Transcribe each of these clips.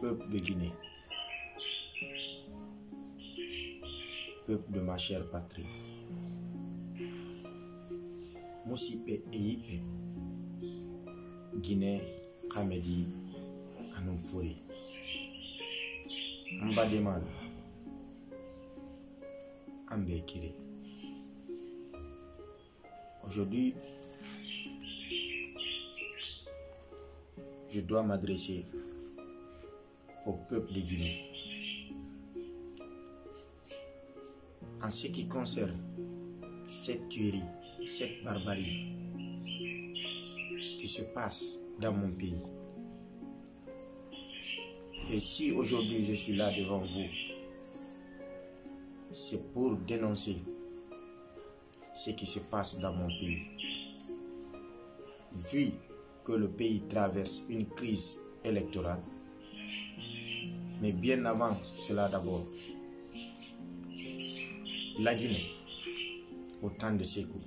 Peuple de Guinée, peuple de ma chère patrie, Moussipe et Ipe, Guinée, Kamedi, Anoufori, Mbademal, Ambekiri. Aujourd'hui, je dois m'adresser au peuple de Guinée. En ce qui concerne cette tuerie, cette barbarie qui se passe dans mon pays. Et si aujourd'hui je suis là devant vous, c'est pour dénoncer ce qui se passe dans mon pays. Vu que le pays traverse une crise électorale, mais bien avant cela d'abord, la Guinée, au temps de Sékou,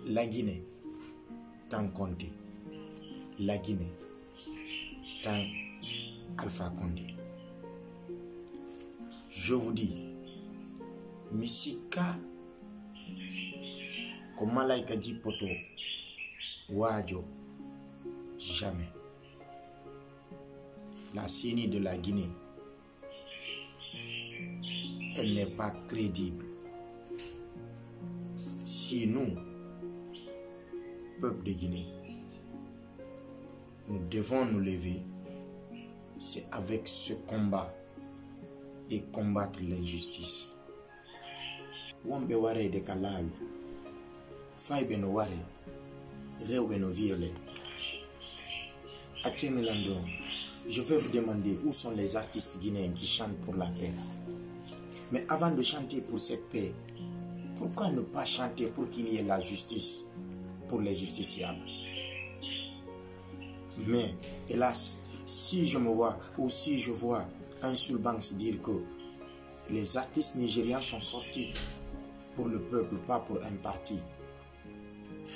la Guinée, temps Conté, la Guinée, temps Alpha Condé. Je vous dis, Misika, comme Malaika dit poto, Wadjo, jamais. La CENI de la Guinée, elle n'est pas crédible. Si nous, peuple de Guinée, nous devons nous lever, c'est avec ce combat et combattre l'injustice. Wombe ware de Kalawi, Faibe no ware, Rewbe no viole. Melando, je vais vous demander où sont les artistes guinéens qui chantent pour la paix. Mais avant de chanter pour cette paix, pourquoi ne pas chanter pour qu'il y ait la justice pour les justiciables? Mais hélas, si je me vois ou si je vois un Sulbanks dire que les artistes nigérians sont sortis pour le peuple, pas pour un parti.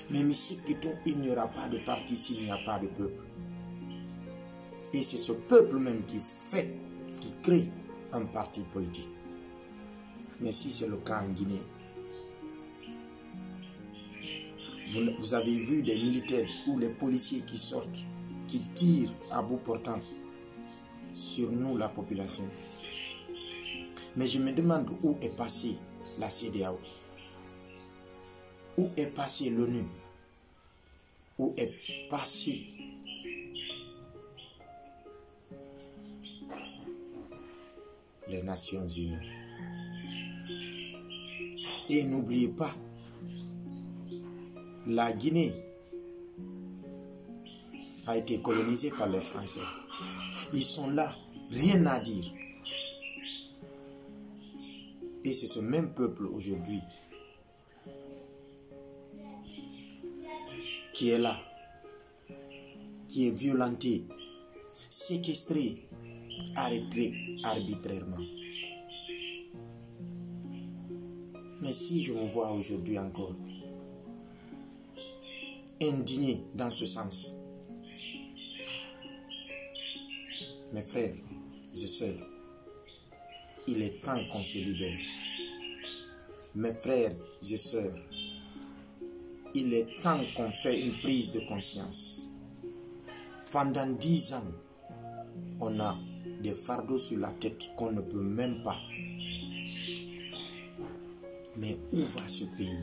Mais ici, il n'y aura pas de parti s'il n'y a pas de peuple. Et c'est ce peuple même qui crée un parti politique. Mais si c'est le cas en Guinée, vous avez vu des militaires ou les policiers qui sortent, qui tirent à bout portant sur nous, la population. Mais je me demande où est passée la CEDEAO, où est passé l'ONU, où est passé les Nations Unies. Et n'oubliez pas, la Guinée a été colonisée par les Français. Ils sont là, rien à dire. Et c'est ce même peuple aujourd'hui qui est là, qui est violenté, séquestré, arrêté arbitrairement. Mais si je me vois aujourd'hui encore indigné dans ce sens, mes frères et sœurs, il est temps qu'on se libère. Mes frères et sœurs, il est temps qu'on fait une prise de conscience. Pendant 10 ans, on a des fardeaux sur la tête qu'on ne peut même pas. Mais où va ce pays?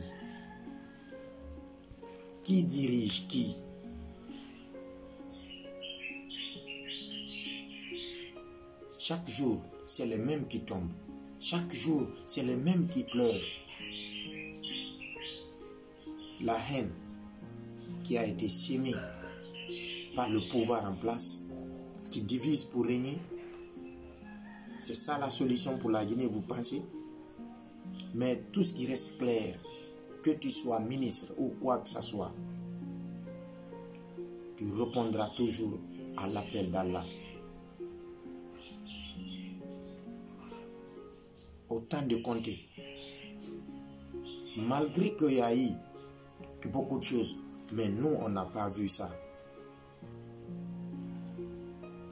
Qui dirige qui? Chaque jour, c'est les mêmes qui tombent. Chaque jour, c'est les mêmes qui pleurent. La haine qui a été sémée par le pouvoir en place, qui divise pour régner, c'est ça la solution pour la Guinée, vous pensez? Mais tout ce qui reste clair, que tu sois ministre ou quoi que ce soit, tu répondras toujours à l'appel d'Allah. Autant de compter. Malgré qu'il y a eu beaucoup de choses, mais nous, on n'a pas vu ça.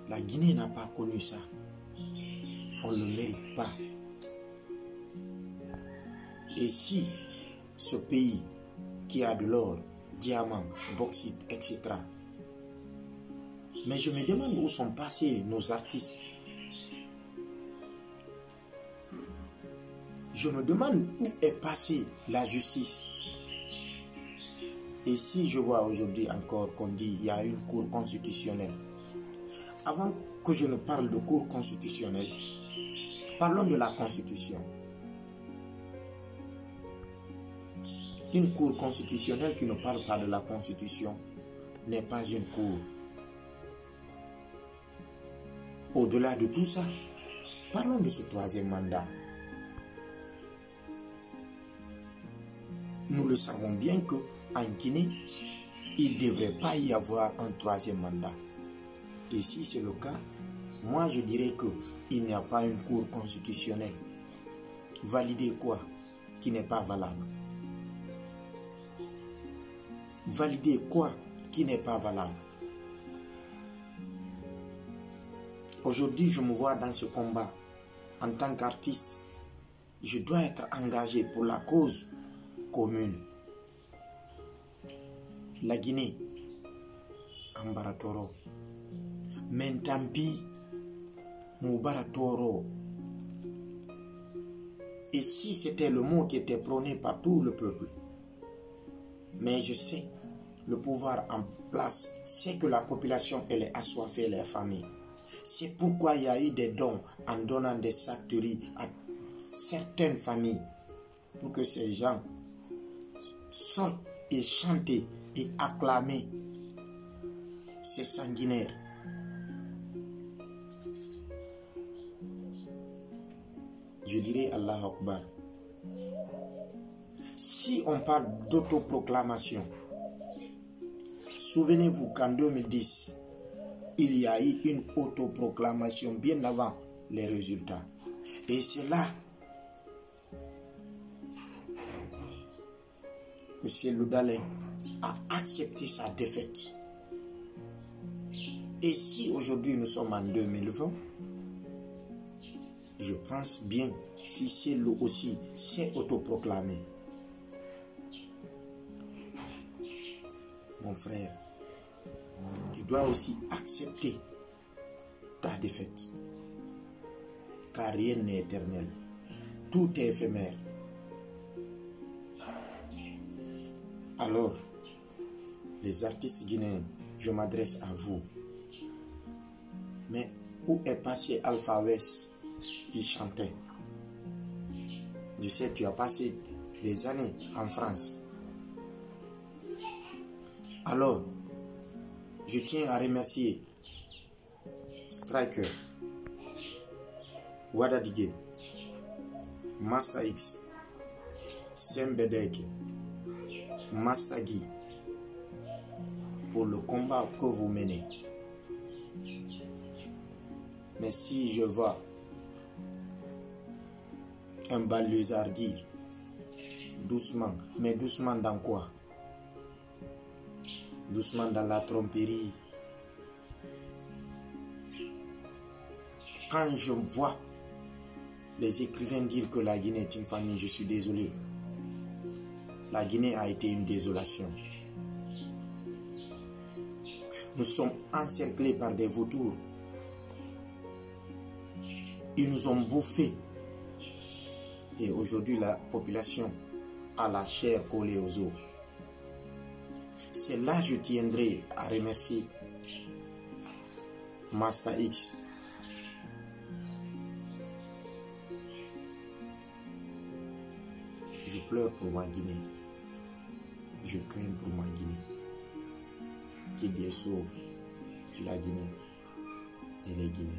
La Guinée n'a pas connu ça. On ne le mérite pas. Et si ce pays qui a de l'or, diamants, bauxite, etc. Mais je me demande où sont passés nos artistes. Je me demande où est passée la justice. Et si je vois aujourd'hui encore qu'on dit qu'il y a une cour constitutionnelle. Avant que je ne parle de cour constitutionnelle, parlons de la Constitution. Une cour constitutionnelle qui ne parle pas de la Constitution n'est pas une cour. Au-delà de tout ça, parlons de ce troisième mandat. Nous le savons bien qu'en Guinée, il ne devrait pas y avoir un troisième mandat. Et si c'est le cas, moi je dirais qu'il n'y a pas une cour constitutionnelle. Valider quoi qui n'est pas valable? Valider quoi qui n'est pas valable? Aujourd'hui, je me vois dans ce combat. En tant qu'artiste, je dois être engagé pour la cause commune. La Guinée, Ambaratoro. Mentampi, Mubaratoro. Et si c'était le mot qui était prôné par tout le peuple? Mais je sais, le pouvoir en place, c'est que la population, elle est assoiffée, les familles. C'est pourquoi il y a eu des dons en donnant des sacs de riz à certaines familles pour que ces gens sortent et chantent et acclament ces sanguinaires. Je dirais Allah Akbar. Si on parle d'autoproclamation, souvenez-vous qu'en 2010, il y a eu une autoproclamation bien avant les résultats. Et c'est là que Cellou Dalein a accepté sa défaite. Et si aujourd'hui nous sommes en 2020, je pense bien si Cellou aussi s'est autoproclamé. Mon frère, tu dois aussi accepter ta défaite. Car rien n'est éternel. Tout est éphémère. Alors, les artistes guinéens, je m'adresse à vous. Mais où est passé Alpha West qui chantait? Je sais, tu as passé des années en France. Alors, je tiens à remercier Striker, Wadadige, Master X, Sembedeke, Master Guy pour le combat que vous menez. Mais si je vois un balésard dire doucement, mais doucement dans quoi? Doucement dans la tromperie. Quand je vois les écrivains dire que la Guinée est une famille, je suis désolé. La Guinée a été une désolation. Nous sommes encerclés par des vautours. Ils nous ont bouffés. Et aujourd'hui, la population a la chair collée aux os. C'est là que je tiendrai à remercier Master X. Je pleure pour ma Guinée. Je crains pour ma Guinée. Que Dieu sauve la Guinée et les Guinéens.